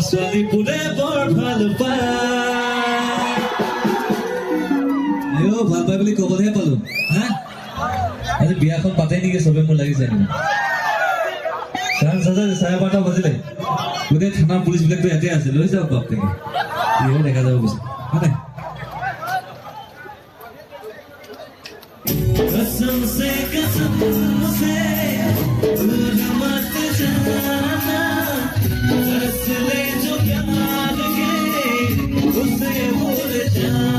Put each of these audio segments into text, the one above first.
ছোৱালী বোলে বৰ ভাল পায় আইও ভাল পাই বুলি কবলৈহে পালো হা আজি বিয়াখন পাতে নেকি চবে মোৰ লাগিছে চাৰে 12টা বাজিলে গোটেই থানাৰ পুলিচ বিলাকতো ইয়াতে আছে লৈ যাওক বাপ থেকে কিয় দেখা যাব পিছত হয় कसम से दूर मत जाना बस ले जो प्यार के उसे भूल जाना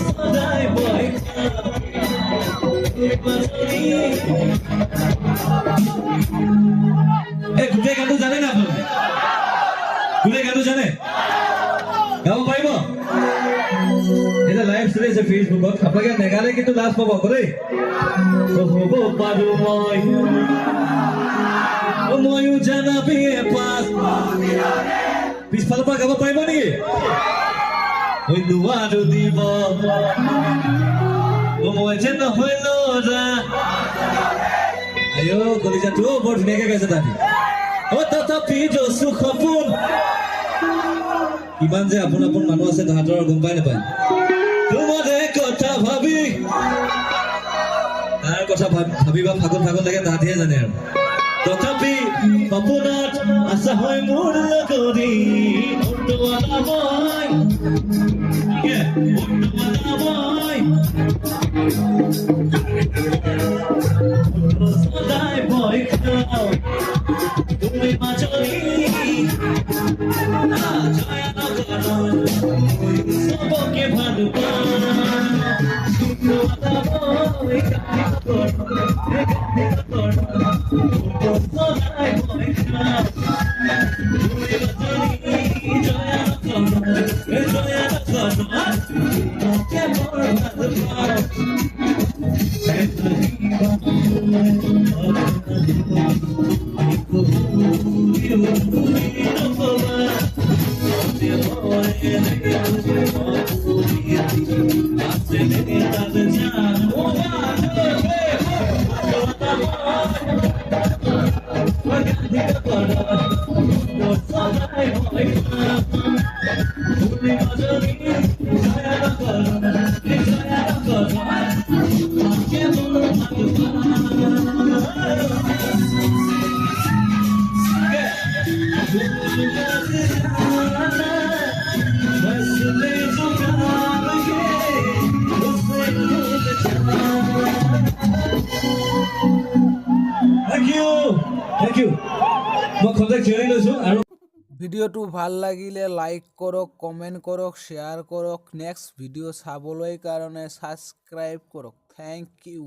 সদায় ভয় এই গোটেই গানটো জানে না আপোনালোকে গোটেই গানটো জানে গাব পাৰিব এটা লাইভ চলি আছে ফেচবুকত আপোনালোকে নেগালে কিন্তু লাজ পাব আকৌ দেই হ'ব পাৰো ময়ো জানাবি পাছ পিছফালৰ পৰা গাব পাৰিব নেকি মই নোৱাৰো দিব মই যে নহয় ল'ৰা আয়ো কলিজাটো বৰ ধুনীয়াকে গাইছে তাহাঁতি তথাপি জচু সপোন কিমান যে আপোন আপোন মানুহ আছে তাহাঁতৰ গম পাই নাপায় তোমাৰে কথা ভাবি তাৰ কথা ভাবিবা ফাগুন ফাগুন লাগে তাহাঁতিহে জানে আৰু তথাপি সপোনত আশা হয় মোৰ লগৰী সদায় ভয় খাও তুমি মাজনী সবকে ভালো সদায় ভয় খাও ভিডিওটো ভাল লাগিলে লাইক কৰক কমেন্ট কৰক শ্বেয়াৰ কৰক নেক্সট ভিডিও চাবলৈ কাৰণে সাবস্ক্ৰাইব কৰক থ্যাংক ইউ